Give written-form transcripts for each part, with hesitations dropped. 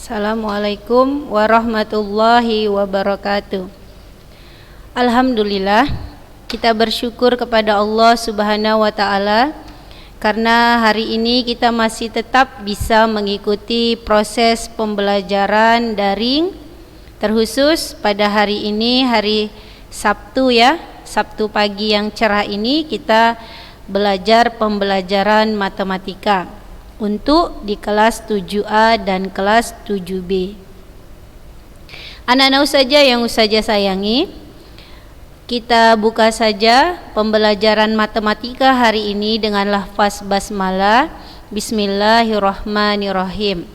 Assalamualaikum warahmatullahi wabarakatuh. Alhamdulillah, kita bersyukur kepada Allah Subhanahu wa taala karena hari ini kita masih tetap bisa mengikuti proses pembelajaran daring, terkhusus pada hari ini, hari Sabtu ya, Sabtu pagi yang cerah ini kita belajar pembelajaran matematika untuk di kelas 7A dan kelas 7B. Anak-anak ustazah yang ustazah sayangi, kita buka saja pembelajaran matematika hari ini dengan lafaz basmalah. Bismillahirrahmanirrahim.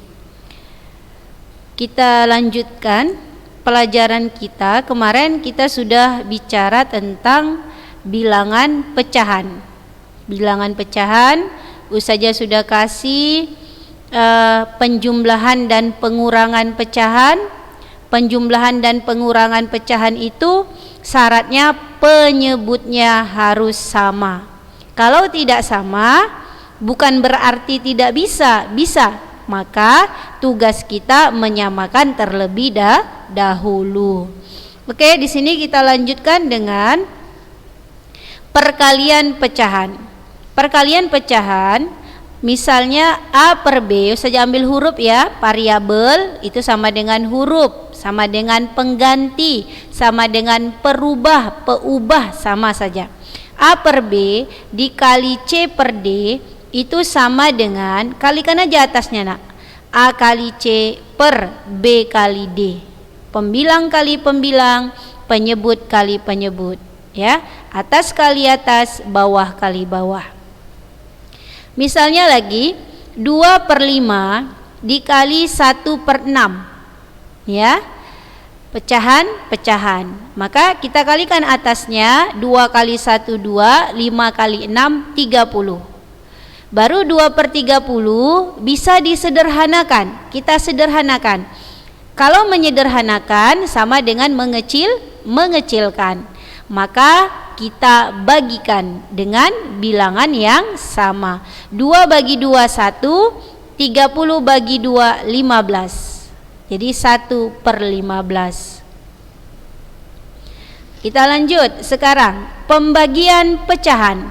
Kita lanjutkan pelajaran kita. Kemarin kita sudah bicara tentang bilangan pecahan. Bilangan pecahan, ustazah sudah kasih penjumlahan dan pengurangan pecahan. Penjumlahan dan pengurangan pecahan itu syaratnya penyebutnya harus sama. Kalau tidak sama, bukan berarti tidak bisa, bisa. Maka tugas kita menyamakan terlebih dahulu. Oke, di sini kita lanjutkan dengan perkalian pecahan. Perkalian pecahan, misalnya A per B, saya ambil huruf ya, variabel itu sama dengan huruf, sama dengan pengganti, sama dengan perubah, peubah, sama saja. A per B dikali C per D itu sama dengan, kalikan aja atasnya nak, A kali C per B kali D. Pembilang kali pembilang, penyebut kali penyebut, ya, atas kali atas, bawah kali bawah. Misalnya lagi 2 per 5 dikali 1 per 6, ya, pecahan. Maka kita kalikan atasnya, 2 kali 1 2, 5 kali 6 30. Baru 2 per 30 bisa disederhanakan. Kita sederhanakan. Kalau menyederhanakan sama dengan mengecilkan. Maka kita bagikan dengan bilangan yang sama. 2 bagi 2 1, 30 bagi 2 15. Jadi 1 per 15. Kita lanjut sekarang pembagian pecahan.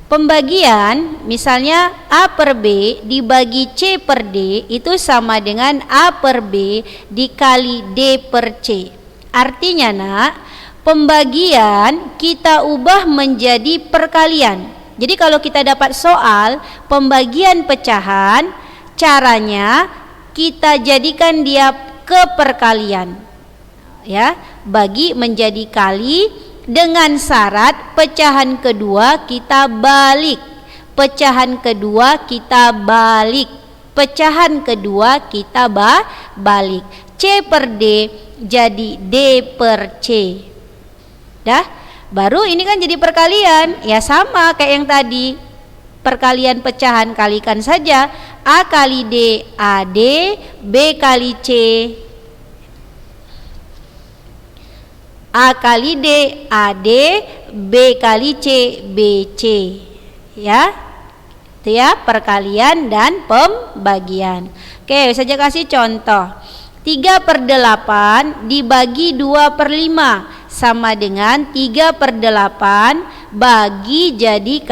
Pembagian misalnya A per B dibagi C per D itu sama dengan A per B dikali D per C. Artinya nak, pembagian kita ubah menjadi perkalian. Jadi kalau kita dapat soal pembagian pecahan, caranya kita jadikan dia ke perkalian, ya, bagi menjadi kali dengan syarat pecahan kedua kita balik, pecahan kedua kita balik, pecahan kedua kita balik. C per D jadi D per C. Dah, baru ini kan jadi perkalian. Ya sama kayak yang tadi. Perkalian pecahan, kalikan saja. A kali D AD, B kali C A kali D AD, B kali C BC. Ya. Itu ya, perkalian dan pembagian. Oke, saya kasih contoh. 3 per 8 dibagi 2 per 5 sama dengan 3 per 8 bagi jadi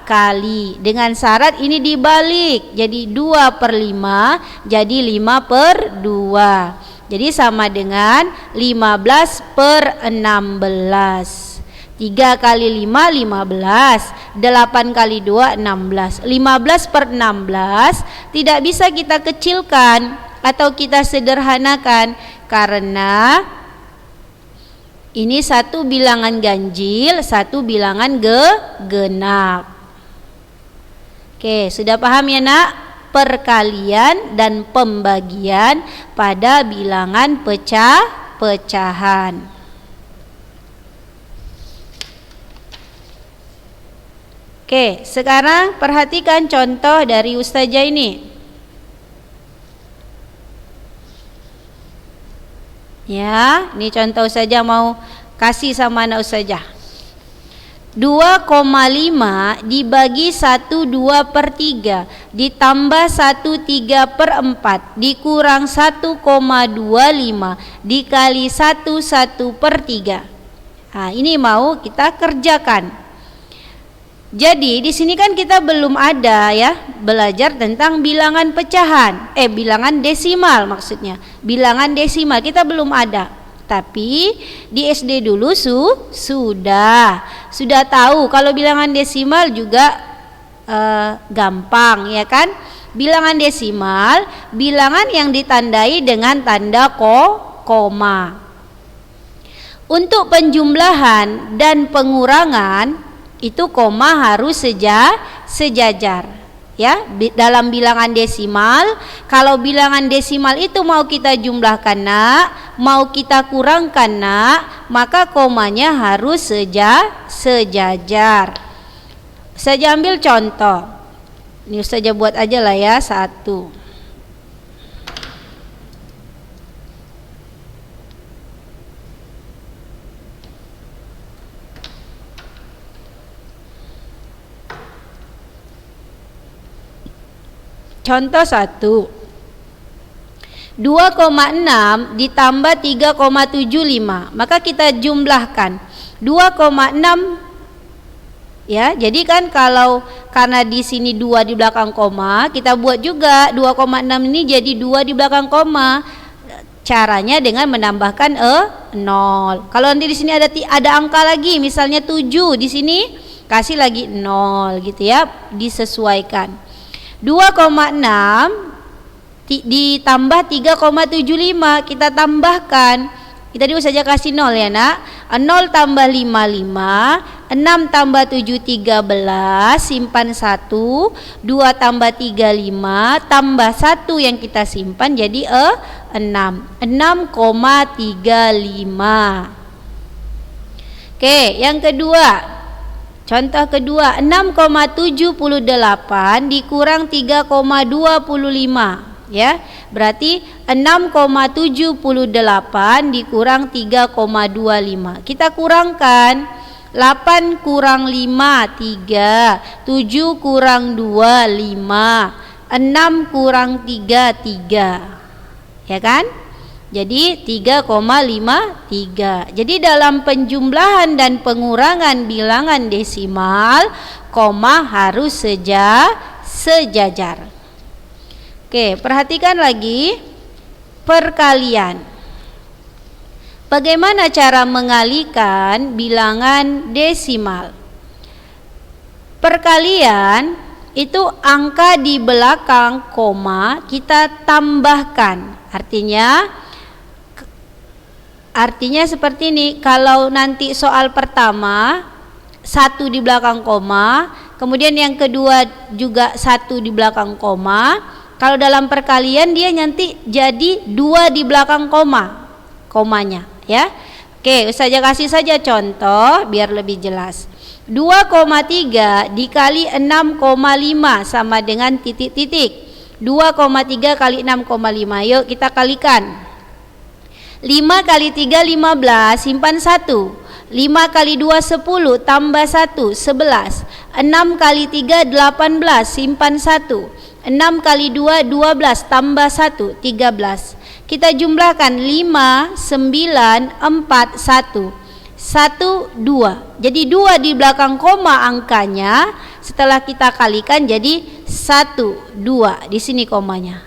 kali. Dengan syarat ini dibalik, jadi 2 per 5 jadi 5 per 2. Jadi sama dengan 15 per 16. 3 kali 5 15, 8 kali 2 16. 15 per 16 tidak bisa kita kecilkan atau kita sederhanakan karena ini satu bilangan ganjil, satu bilangan genap. Oke, sudah paham ya nak? Perkalian dan pembagian pada bilangan pecahan. Oke, sekarang perhatikan contoh dari ustazah ini. Ya, ini contoh saja mau kasih sama anak ustazah. 2,5 dibagi 1/2/3 ditambah 1/3/4 dikurang 1,25 dikali 1/3. Nah, ini mau kita kerjakan. Jadi di sini kan kita belum ada ya belajar tentang bilangan pecahan, bilangan desimal maksudnya. Bilangan desimal kita belum ada. Tapi di SD dulu sudah tahu kalau bilangan desimal juga gampang ya kan. Bilangan desimal bilangan yang ditandai dengan tanda koma. Untuk penjumlahan dan pengurangan itu koma harus sejajar. Ya, dalam bilangan desimal, kalau bilangan desimal itu mau kita jumlahkan nak, mau kita kurangkan nak, maka komanya harus sejajar. Saya ambil contoh. Ini saja buat aja lah ya, 1. Contoh 1. 2,6 ditambah 3,75. Maka kita jumlahkan 2,6 ya. Jadi kan karena di sini 2 di belakang koma, kita buat juga 2,6 ini jadi 2 di belakang koma. Caranya dengan menambahkan 0. Kalau nanti di sini ada angka lagi, misalnya 7 di sini kasih lagi 0 gitu ya, disesuaikan. 2,6 ditambah 3,75 kita tambahkan. Kita dulu saja kasih 0 ya nak. 0 tambah 55, 6 tambah 7 13, simpan 1, 2 tambah 35 tambah 1 yang kita simpan jadi 6,35. Oke, yang kedua. Contoh kedua, 6,78 dikurang 3,25 ya. Berarti 6,78 dikurang 3,25. Kita kurangkan. 8 kurang 5 3, 7 kurang 2 5, 6 kurang 3 3. Ya kan? Jadi 3,53. Jadi dalam penjumlahan dan pengurangan bilangan desimal, koma harus sejajar. Oke, perhatikan lagi perkalian. Bagaimana cara mengalikan bilangan desimal? Perkalian itu angka di belakang koma kita tambahkan. Artinya seperti ini. Kalau nanti soal pertama 1 di belakang koma, kemudian yang kedua juga 1 di belakang koma. Kalau dalam perkalian dia nanti jadi 2 di belakang komanya ya. Oke, saya kasih saja contoh biar lebih jelas. 2,3 dikali 6,5 sama dengan titik-titik. 2,3 kali 6,5. Yuk kita kalikan. 5 kali 3 15, simpan 1. 5 kali 2 10, tambah 1 11. 6 kali 3 18, simpan 1. 6 kali 2 12, tambah 1 13. Kita jumlahkan 5 9 4 1 1 2. Jadi 2 di belakang koma angkanya. Setelah kita kalikan jadi 1 2. Di sini komanya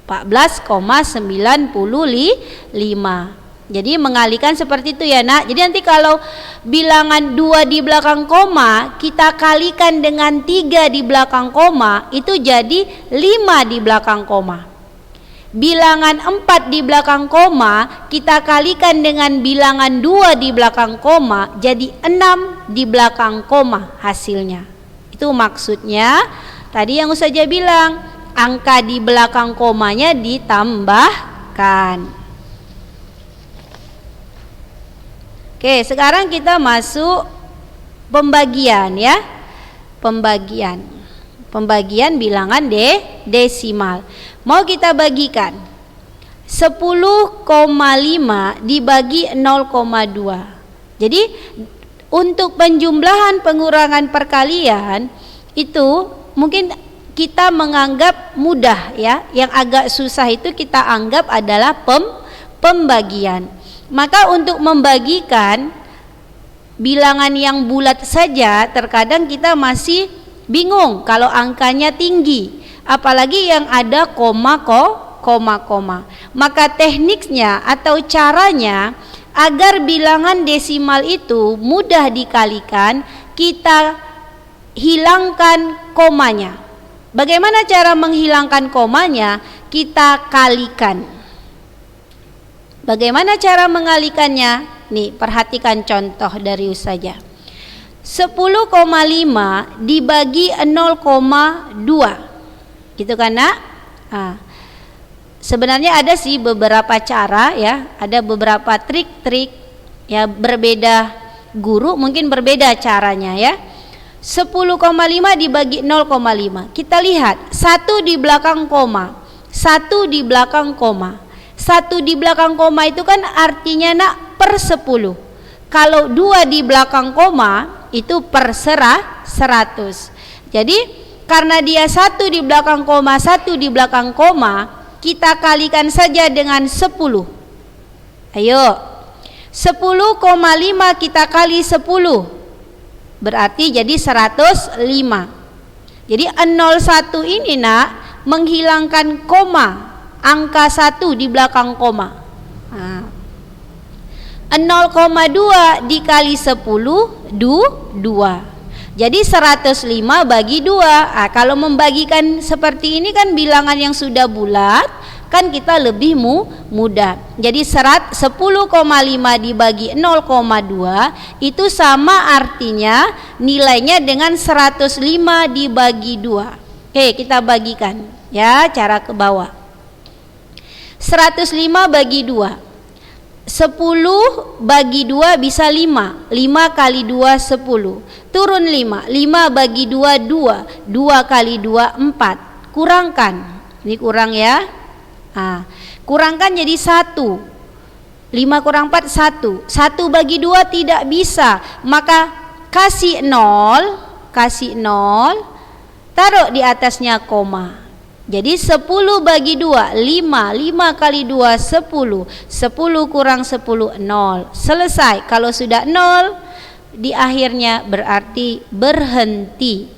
14,95. Jadi mengalikan seperti itu ya nak. Jadi nanti kalau bilangan 2 di belakang koma kita kalikan dengan 3 di belakang koma, itu jadi 5 di belakang koma. Bilangan 4 di belakang koma kita kalikan dengan bilangan 2 di belakang koma, jadi 6 di belakang koma hasilnya. Itu maksudnya tadi yang Ustazah bilang, angka di belakang komanya ditambahkan. Oke, sekarang kita masuk pembagian ya. Pembagian bilangan desimal. Mau kita bagikan 10,5 dibagi 0,2. Jadi Untuk penjumlahan, pengurangan, perkalian itu mungkin kita menganggap mudah ya. Yang agak susah itu kita anggap adalah pembagian. Maka untuk membagikan bilangan yang bulat saja terkadang kita masih bingung kalau angkanya tinggi, apalagi yang ada koma. Maka tekniknya atau caranya agar bilangan desimal itu mudah dikalikan, kita hilangkan komanya. Bagaimana cara menghilangkan komanya? Kita kalikan. Bagaimana cara mengalikannya? Nih, perhatikan contoh dari saja. 10,5 dibagi 0,2. Gitu kan, Nak? Sebenarnya ada sih beberapa cara ya, ada beberapa trik-trik ya, berbeda guru mungkin berbeda caranya ya. 10,5 dibagi 0,5. Kita lihat 1 di belakang koma, 1 di belakang koma. 1 di belakang koma itu kan artinya, Nak, per 10. Kalau 2 di belakang koma itu per 100. Jadi karena dia 1 di belakang koma, 1 di belakang koma, kita kalikan saja dengan 10. Ayo, 10,5 kita kali 10 berarti jadi 105. Jadi 01 ini, Nak, menghilangkan koma, angka 1 di belakang koma. 0,2 dikali 10 2. Jadi 105 bagi 2. Kalau membagikan seperti ini kan bilangan yang sudah bulat, kan kita lebih mudah. Jadi 10,5 dibagi 0,2 itu sama artinya nilainya dengan 105 dibagi 2. Oke, kita bagikan ya, cara ke bawah. 105 bagi 2. 10 bagi 2 bisa 5. 5 kali 2 10. Turun 5. 5 bagi 2 2. 2 kali 2 4. Kurangkan. Ini kurang ya. Kurangkan jadi 1. 5 kurang 4 1. 1 bagi 2 tidak bisa. Maka kasih 0, taruh di atasnya koma. Jadi 10 bagi 2 5. 5 kali 2 10. 10 kurang 10 0. Selesai. Kalau sudah 0 di akhirnya berarti berhenti.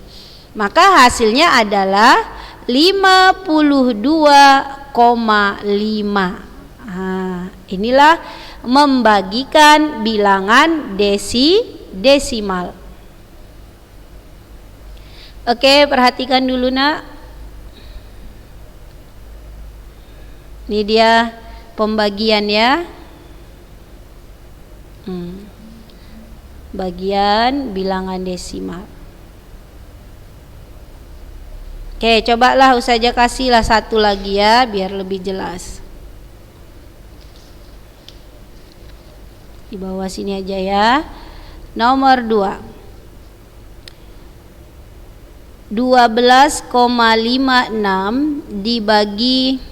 Maka hasilnya adalah 52,5. Inilah membagikan bilangan desimal. Oke, perhatikan dulu, Nak. Ini dia pembagian ya. Bagian bilangan desimal. Oke, cobalah Ustazah kasihlah satu lagi ya biar lebih jelas. Di bawah sini aja ya. Nomor 2. 12,56 dibagi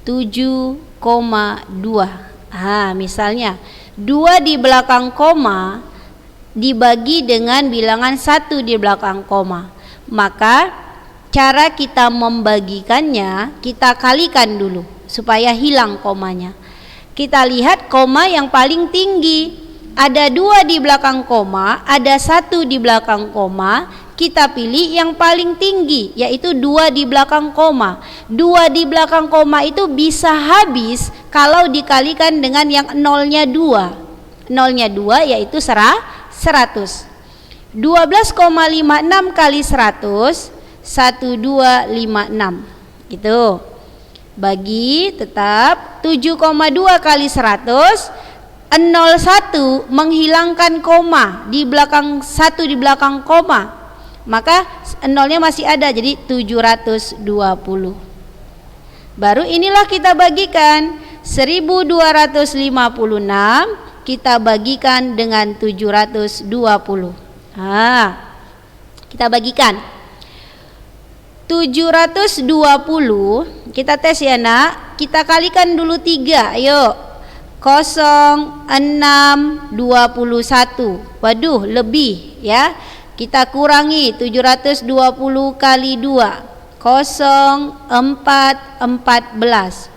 7,2. Misalnya 2 di belakang koma dibagi dengan bilangan 1 di belakang koma. Maka cara kita membagikannya, kita kalikan dulu supaya hilang komanya. Kita lihat koma yang paling tinggi. Ada 2 di belakang koma, ada 1 di belakang koma. Kita pilih yang paling tinggi, yaitu 2 di belakang koma. 2 di belakang koma itu bisa habis kalau dikalikan dengan yang nolnya 2. Nolnya 2 yaitu 100. 12,56 kali 100 1256 gitu. Bagi tetap 7,2 kali 100. 01 menghilangkan koma di belakang 1 di belakang koma. Maka nolnya masih ada, jadi 720. Baru inilah kita bagikan 1256 kita bagikan dengan 720. Kita bagikan 720, kita tes ya, Nak. Kita kalikan dulu 3. Ayo, 0,621. Waduh, lebih ya. Kita kurangi 720 kali 2. 0,414.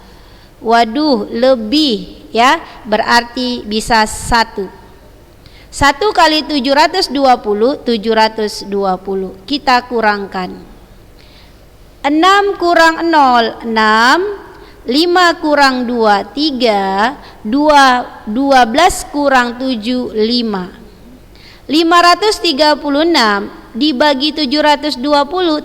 Waduh, lebih ya. Berarti bisa 1. 1 kali 720, 720. Kita kurangkan. 6 kurang 0, 6. 5 kurang 2, 3. 12 kurang 7, 5. 536 dibagi 720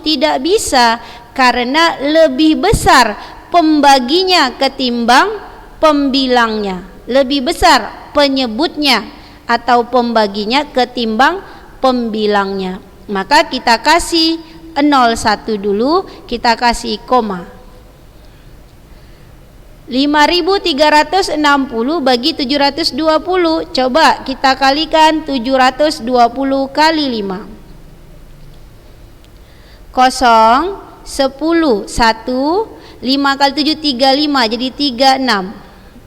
tidak bisa karena lebih besar pembaginya ketimbang pembilangnya. Lebih besar penyebutnya atau pembaginya ketimbang pembilangnya. Maka kita kasih 01 dulu, kita kasih koma. 5.360 bagi 720. Coba kita kalikan 720 kali 5. 0, 10, 1, 5 kali 7, 35, jadi 36.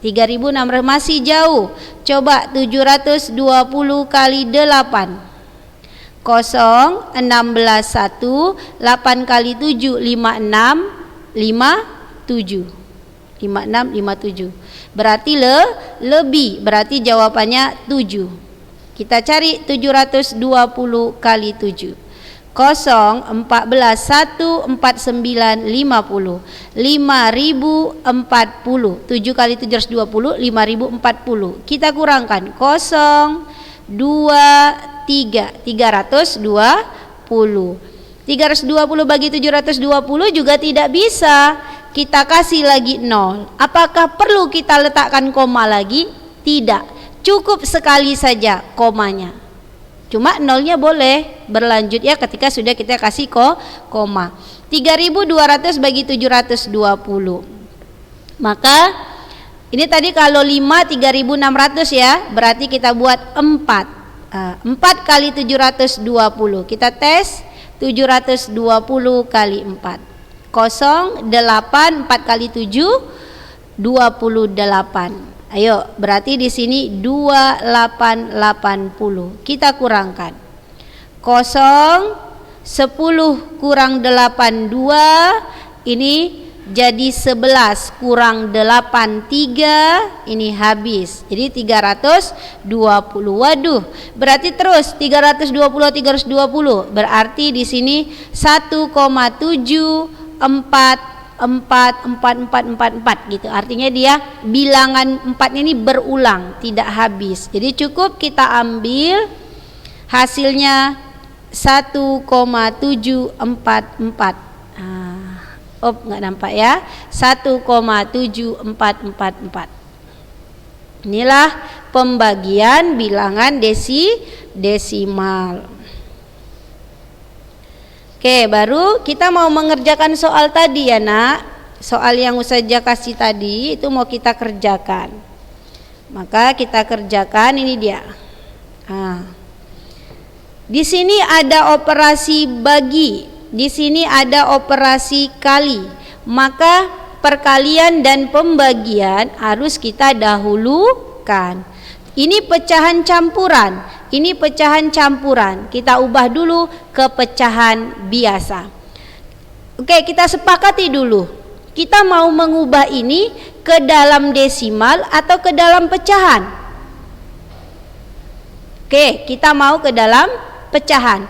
3.600 masih jauh. Coba 720 kali 8. 0, 16, 1, 8 kali 7, 56, 57. 5657. Berarti lebih, berarti jawabannya 7. Kita cari 720 kali 7. 0, 14, 1, 49, 50. 5040. 7 kali 720, 5040. Kita kurangkan 0, 2, 3. 320. 320 bagi 720 juga tidak bisa. Kita kasih lagi 0. Apakah perlu kita letakkan koma lagi? Tidak. Cukup sekali saja komanya. Cuma nolnya boleh berlanjut ya ketika sudah kita kasih koma. 3.200 bagi 720. Maka ini tadi kalau 5 3.600 ya, berarti kita buat 4. 4 kali 720. Kita tes 720 kali 4. 0, 8, 4 kali 7, 28. Ayo, berarti di sini 2880. Kita kurangkan. 0, 10 kurang 8, 2. Ini jadi 11 kurang 8, 3. Ini habis. Jadi 320. Waduh, berarti terus 320. Berarti di sini 1,7 4 gitu. Artinya dia bilangan 4 ini berulang, tidak habis. Jadi cukup kita ambil hasilnya 1,744. Nggak nampak ya. 1,7444. Inilah pembagian bilangan desimal. Oke, baru kita mau mengerjakan soal tadi ya nak. Soal yang Ustazah kasih tadi itu mau kita kerjakan. Maka kita kerjakan, ini dia. Di sini ada operasi bagi, di sini ada operasi kali. Maka perkalian dan pembagian harus kita dahulukan. Ini pecahan campuran. Ini pecahan campuran. Kita ubah dulu ke pecahan biasa. Oke, kita sepakati dulu. Kita mau mengubah ini ke dalam desimal atau ke dalam pecahan? Oke, kita mau ke dalam pecahan.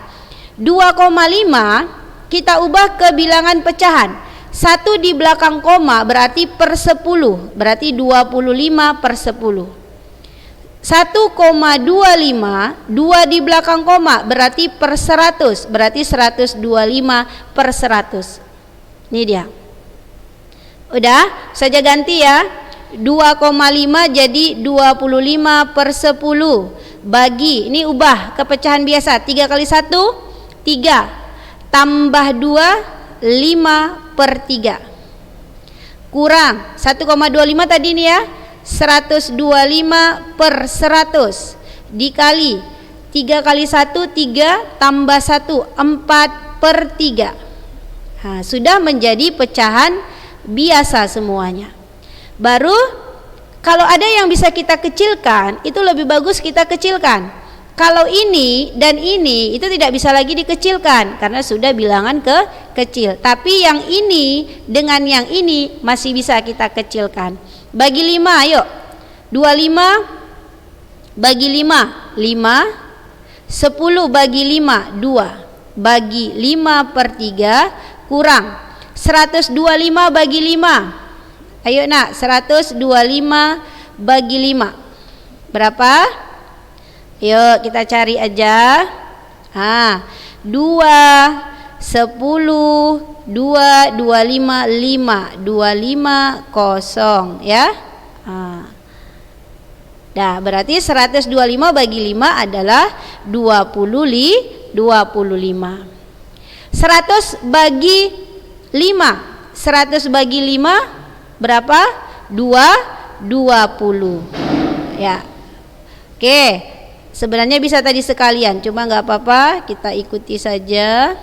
2,5 kita ubah ke bilangan pecahan. 1 di belakang koma berarti per 10. Berarti 25 per 10. 1,25, 2 di belakang koma berarti per 100, berarti 125 per 100. Ini dia. Udah, saja ganti ya. 2,5 jadi 25 per 10 bagi, ini ubah ke pecahan biasa. 3 kali 1, 3. Tambah 2, 5 per 3. Kurang 1,25 tadi nih ya. 125 per 100 dikali 3 kali 1, 3 tambah 1, 4 per 3. Sudah menjadi pecahan biasa semuanya. Baru kalau ada yang bisa kita kecilkan, itu lebih bagus kita kecilkan. Kalau ini dan ini itu tidak bisa lagi dikecilkan karena sudah bilangan kecil. Tapi yang ini dengan yang ini masih bisa kita kecilkan. Bagi 5, ayo. 25 bagi 5, 5. 10 bagi 5, 2. Bagi 5/3 kurang 125 bagi 5. Ayo nak, 125 bagi 5 berapa? Yuk kita cari aja. 2, 10, 2, 25, 5, 25, kosong ya. Nah, berarti 125 bagi 5 adalah 25. 100 bagi 5. 100 bagi 5 berapa? 20. Ya. Oke. Sebenarnya bisa tadi sekalian, cuma nggak apa-apa, kita ikuti saja.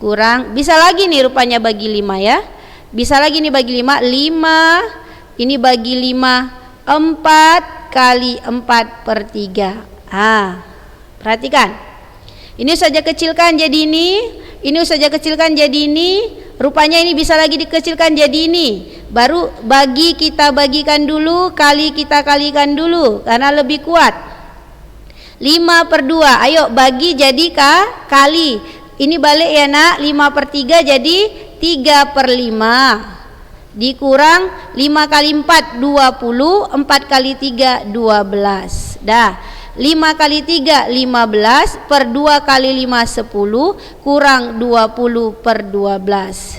Kurang. Bisa lagi nih rupanya bagi 5 ya. Bisa lagi nih bagi 5. 5 ini bagi 5 4 kali 4/3. Perhatikan. Ini saja kecilkan jadi ini saja kecilkan jadi ini. Rupanya ini bisa lagi dikecilkan jadi ini. Baru bagi kita bagikan dulu, kali kita kalikan dulu karena lebih kuat. 5/2. Ayo bagi jadi kali. Ini balik ya nak. 5/3 jadi 3/5. Dikurang 5 kali 4 20, 4 kali 3 12. Dah. 5 kali 3 15 per 2 kali 5 10 kurang 20/12.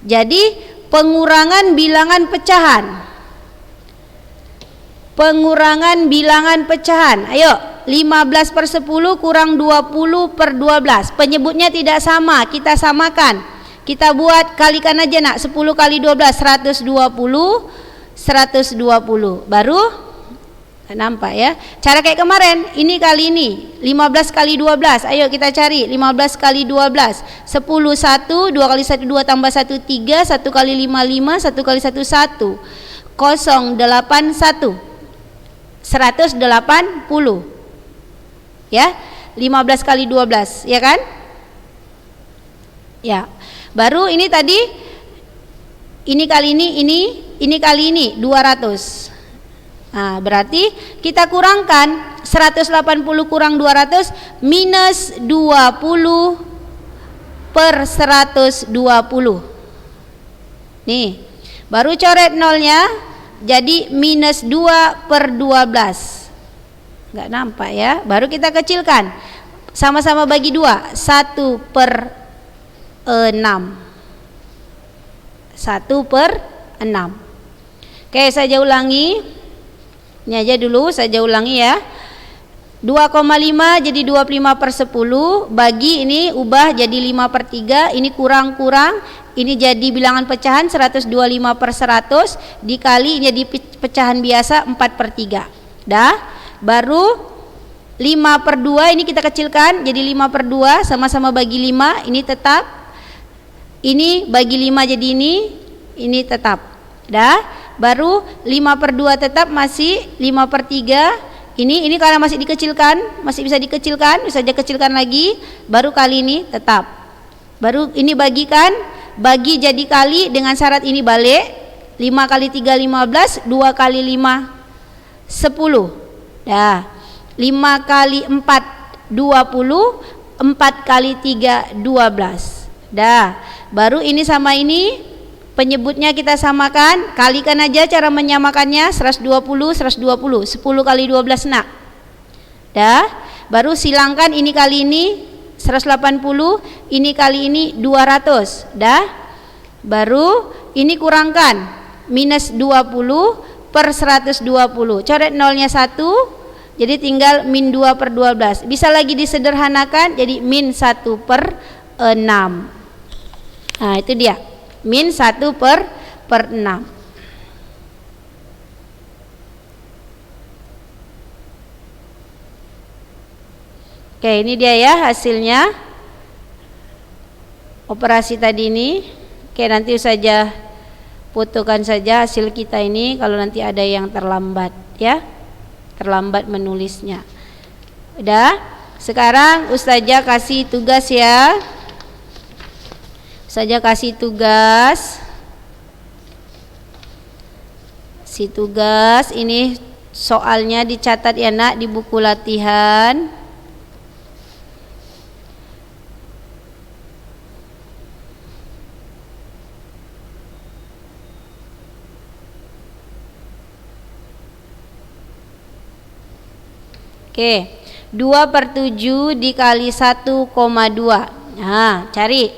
Jadi pengurangan bilangan pecahan. Pengurangan bilangan pecahan. Ayo, 15/10 kurang 20/12. Penyebutnya tidak sama, kita samakan. Kita buat kalikan aja nak. 10 kali 12 120. 120 baru nampak ya. Cara kayak kemarin, ini kali ini 15 kali 12. Ayo kita cari 15 kali 12. 10 1, 2 kali 1 2 tambah 1 3, 1 kali 5 5, 1 kali 1 1. 081 180 ya. 15 kali 12 ya kan ya. Baru ini tadi ini kali ini kali ini 200. Berarti kita kurangkan 180 kurang 200 minus 20 per 120. Nih, baru coret nolnya jadi minus 2 per 12. Nggak nampak ya. Baru kita kecilkan. Sama-sama bagi 2. 1 per 6. 1 per 6. Oke, saya ulangi. Ini aja dulu saya ulangi ya. 2,5 jadi 25/10. Bagi ini ubah jadi 5/3. Ini kurang-kurang. Ini jadi bilangan pecahan 125/100. Dikali jadi pecahan biasa 4/3. Dah. Baru 5/2 ini kita kecilkan jadi 5/2. Sama-sama bagi 5. Ini tetap. Ini bagi 5 jadi ini tetap. Dah. Baru 5/2 tetap masih 5/3. Ini karena masih dikecilkan, masih bisa dikecilkan, bisa aja kecilkan lagi. Baru kali ini tetap. Baru ini bagikan, bagi jadi kali dengan syarat ini balik. 5 kali 3 15, 2 kali 5 10. Dah. 5 kali 4 20, 4 kali 3 12. Dah. Baru ini sama ini penyebutnya kita samakan, kalikan aja cara menyamakannya 120 120 10 kali 12 nak. Dah. Baru silangkan ini kali ini 180, ini kali ini 200. Dah. Baru ini kurangkan minus 20 per 120. Coret nolnya 1, jadi tinggal min 2/12. Bisa lagi disederhanakan jadi min 1/6. Nah itu dia min 1/6. Oke, ini dia ya hasilnya operasi tadi ini. Oke, nanti saja fotokan saja hasil kita ini kalau nanti ada yang terlambat ya, terlambat menulisnya. Udah, sekarang Ustazah kasih tugas ya. Ustazah kasih tugas. Si tugas ini soalnya dicatat ya nak di buku latihan. Oke, 2/7 dikali 1,2. Nah, cari.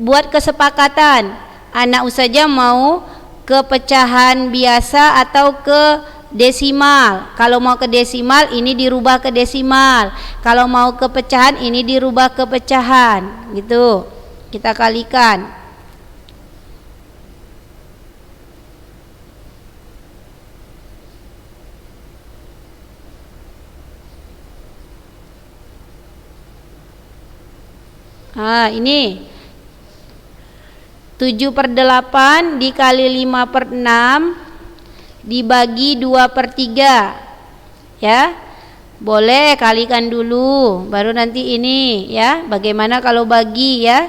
Buat kesepakatan. Anak Ustazah mau ke pecahan biasa atau ke desimal. Kalau mau ke desimal ini dirubah ke desimal. Kalau mau ke pecahan ini dirubah ke pecahan. Gitu. Kita kalikan. Ini 7/8 dikali 5/6 dibagi 2/3 ya. Boleh kalikan dulu baru nanti ini ya. Bagaimana kalau bagi ya.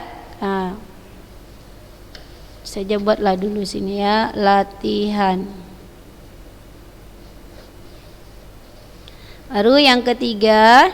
Saja buatlah dulu sini ya, latihan. Baru yang ketiga,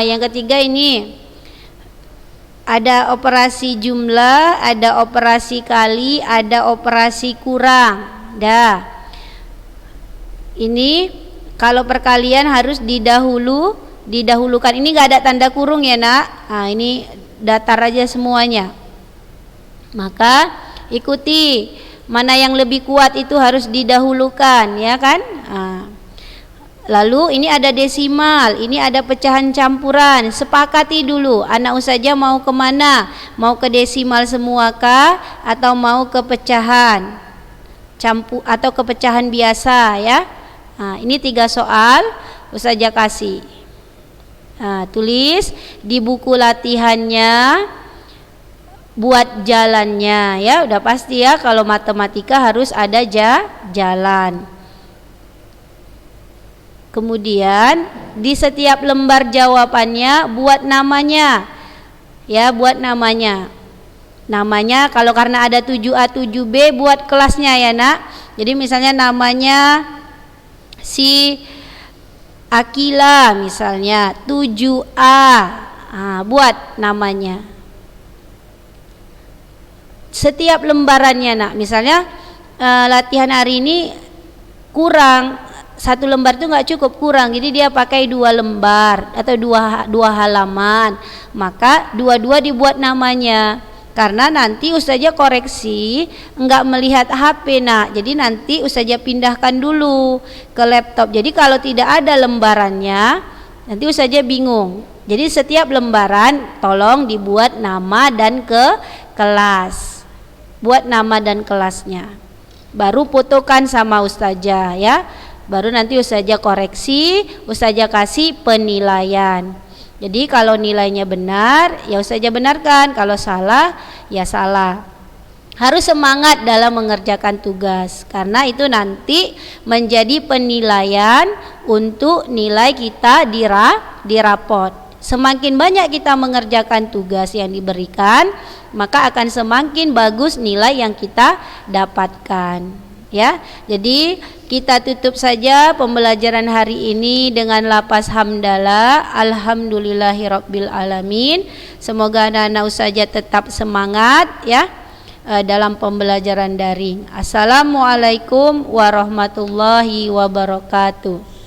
yang ketiga ini ada operasi jumlah, ada operasi kali, ada operasi kurang. Dah. Ini kalau perkalian harus didahulukan. Ini enggak ada tanda kurung ya, Nak. Ini datar aja semuanya. Maka ikuti mana yang lebih kuat itu harus didahulukan, ya kan? Lalu ini ada desimal, ini ada pecahan campuran. Sepakati dulu, anak Ustazah mau kemana? Mau ke desimal semua kah? Atau mau ke pecahan campur atau ke pecahan biasa ya? Ini 3 soal Ustazah kasih. Tulis di buku latihannya, buat jalannya ya. Udah pasti ya kalau matematika harus ada jalan. Kemudian di setiap lembar jawabannya buat namanya. Ya, buat namanya. Namanya kalau karena ada 7A 7B buat kelasnya ya, Nak. Jadi misalnya namanya si Akila misalnya 7A. Buat namanya. Setiap lembarannya, Nak. Misalnya latihan hari ini kurang 1 lembar itu nggak cukup, kurang, jadi dia pakai 2 lembar atau dua halaman, maka dua-dua dibuat namanya. Karena nanti Ustazah koreksi nggak melihat HP, Nak, jadi nanti Ustazah pindahkan dulu ke laptop. Jadi kalau tidak ada lembarannya nanti Ustazah bingung. Jadi setiap lembaran tolong dibuat nama dan ke kelas, buat nama dan kelasnya, baru fotokan sama Ustazah ya. Baru nanti Ustazah koreksi, Ustazah kasih penilaian. Jadi kalau nilainya benar, ya Ustazah benarkan. Kalau salah, ya salah. Harus semangat dalam mengerjakan tugas, karena itu nanti menjadi penilaian untuk nilai kita di rapot. Semakin banyak kita mengerjakan tugas yang diberikan, maka akan semakin bagus nilai yang kita dapatkan. Ya, jadi kita tutup saja pembelajaran hari ini dengan lafaz hamdalah, alhamdulillahirabbil alamin. Semoga anak-anak Ustazah tetap semangat ya dalam pembelajaran daring. Assalamualaikum warahmatullahi wabarakatuh.